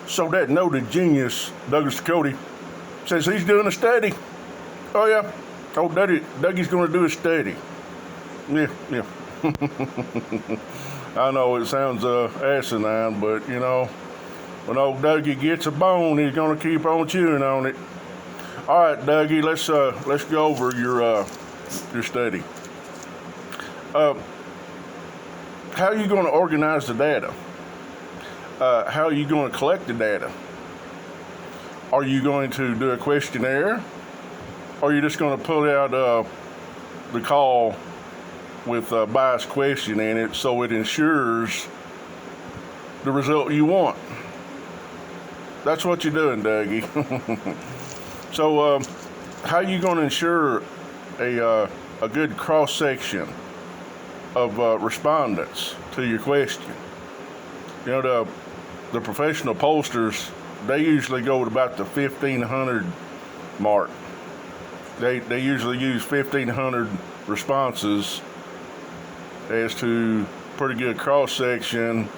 So that noted genius, Douglas Ducote, says he's doing a study. Oh yeah. Oh, Dougie's going to do a study. Yeah. I know it sounds asinine, but you know, when old Dougie gets a bone, he's going to keep on chewing on it. All right, Dougie, let's go over your study. How are you going to organize the data? How are you going to collect the data? Are you going to do a questionnaire? Or are you just going to pull out the call with a biased question in it so it ensures the result you want? That's what you're doing, Dougie. So how are you going to ensure a good cross-section of respondents to your question? You know, the professional pollsters, they usually go at about the 1,500 mark. They usually use 1,500 responses as to pretty good cross-section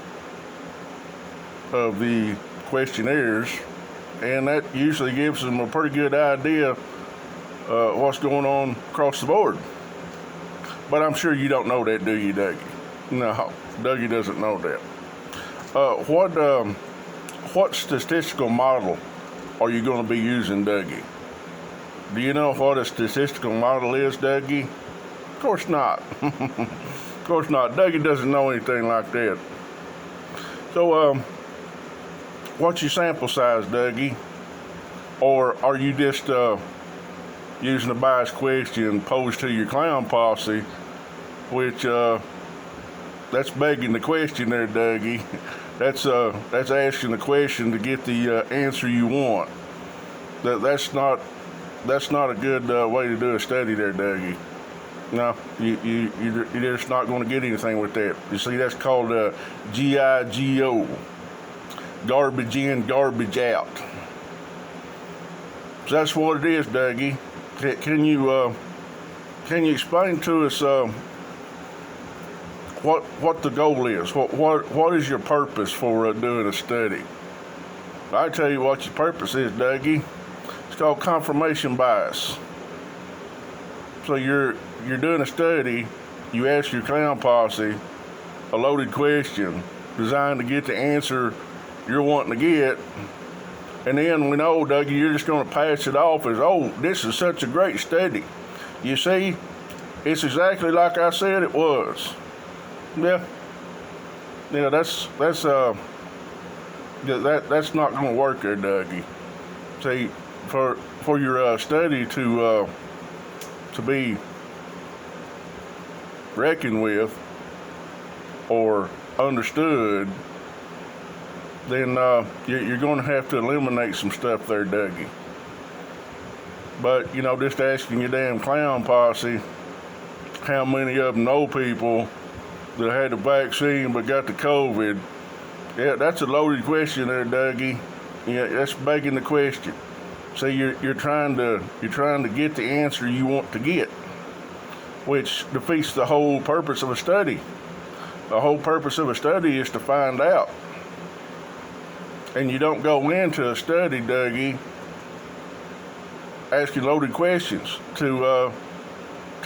of the questionnaires, and that usually gives them a pretty good idea what's going on across the board. But I'm sure you don't know that, do you, Dougie? No, Dougie doesn't know that. What statistical model are you going to be using, Dougie? Do you know what a statistical model is, Dougie? Of course not. Of course not. Dougie doesn't know anything like that. So, what's your sample size, Dougie? Or are you just using a biased question posed to your clown posse, which that's begging the question there, Dougie. That's asking the question to get the answer you want. That's not a good way to do a study there, Dougie. No, you're just not going to get anything with that. You see, that's called GIGO, garbage in, garbage out. So that's what it is, Dougie. Can you explain to us what the goal is? What is your purpose for doing a study? I tell you what your purpose is, Dougie. It's called confirmation bias. So you're doing a study. You ask your clown posse a loaded question designed to get the answer you're wanting to get. And then we know, Dougie, you're just going to pass it off as, oh, this is such a great study. You see, it's exactly like I said it was. Yeah, that's not going to work there, Dougie. See, for your study to be reckoned with or understood, then you're going to have to eliminate some stuff there, Dougie. But, you know, just asking your damn clown posse how many of them know people that had the vaccine but got the COVID, yeah, that's a loaded question there, Dougie. Yeah, that's begging the question. See, you're trying to get the answer you want to get, which defeats the whole purpose of a study. The whole purpose of a study is to find out. And you don't go into a study, Dougie, asking loaded questions to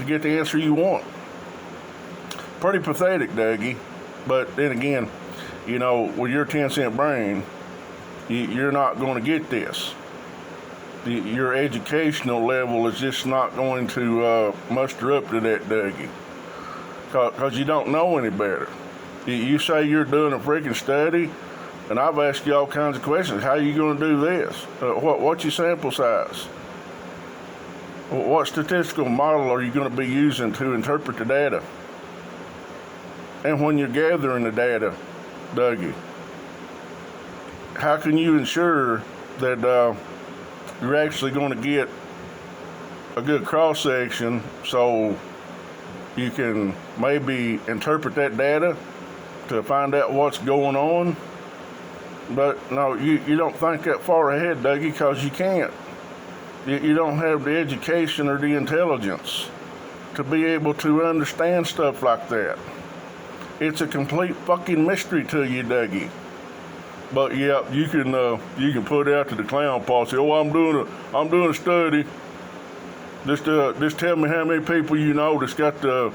get the answer you want. Pretty pathetic, Dougie. But then again, you know, with your 10-cent brain, you're not going to get this. Your educational level is just not going to muster up to that, Dougie. Because you don't know any better. You say you're doing a freaking study, and I've asked you all kinds of questions. How are you going to do this? What's your sample size? What statistical model are you going to be using to interpret the data? And when you're gathering the data, Dougie, how can you ensure that you're actually going to get a good cross-section so you can maybe interpret that data to find out what's going on? But no, you don't think that far ahead, Dougie, because you can't. You don't have the education or the intelligence to be able to understand stuff like that. It's a complete fucking mystery to you, Dougie. But yeah, you can put out to the clown posse. Oh, I'm doing a study. Just tell me how many people you know that's got the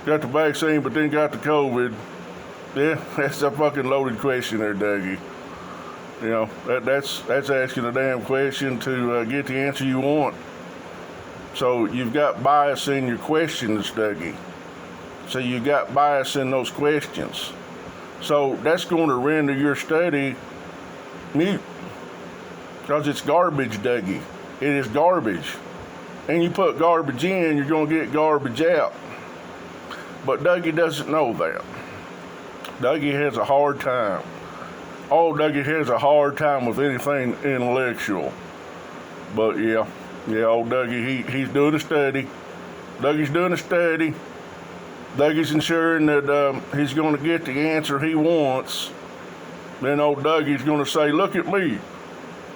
vaccine but then got the COVID. Yeah, that's a fucking loaded question there, Dougie. You know, that's asking a damn question to get the answer you want. So you've got bias in your questions, Dougie. So you got bias in those questions. So that's going to render your study mute. Because it's garbage, Dougie. It is garbage. And you put garbage in, you're going to get garbage out. But Dougie doesn't know that. Dougie has a hard time. Oh, Dougie has a hard time with anything intellectual. But yeah, old Dougie, he's doing a study. Dougie's doing a study. Dougie's ensuring that he's going to get the answer he wants. Then old Dougie's going to say, look at me.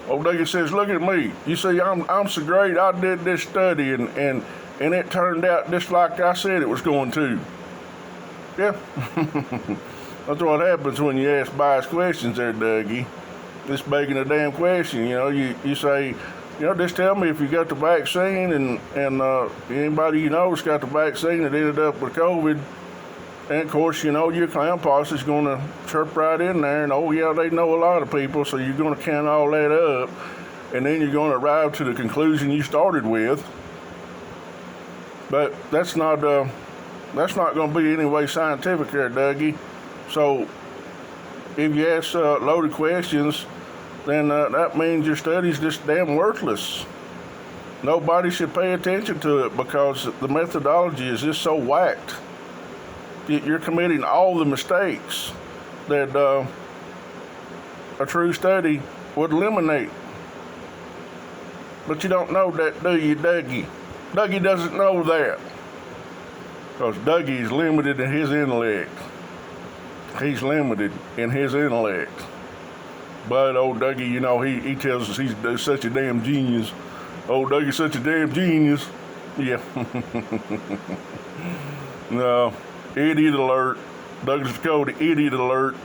Old Dougie says, look at me. You see, I'm so great. I did this study and it turned out just like I said it was going to. Yeah. That's what happens when you ask biased questions there, Dougie. Just begging a damn question. You know, you say, you know, just tell me if you got the vaccine and anybody you know has got the vaccine that ended up with COVID. And of course, you know, your clown posse is going to chirp right in there and, oh yeah, they know a lot of people, so you're going to count all that up. And then you're going to arrive to the conclusion you started with. But that's not going to be any way scientific there, Dougie. So if you ask loaded questions, then that means your study's just damn worthless. Nobody should pay attention to it because the methodology is just so whacked. You're committing all the mistakes that a true study would eliminate. But you don't know that, do you, Dougie? Dougie doesn't know that. Because Dougie's limited in his intellect. He's limited in his intellect. But old Dougie, you know, he tells us he's such a damn genius. Old Dougie's such a damn genius. Yeah. No. Idiot alert. Douglas Ducote, idiot alert.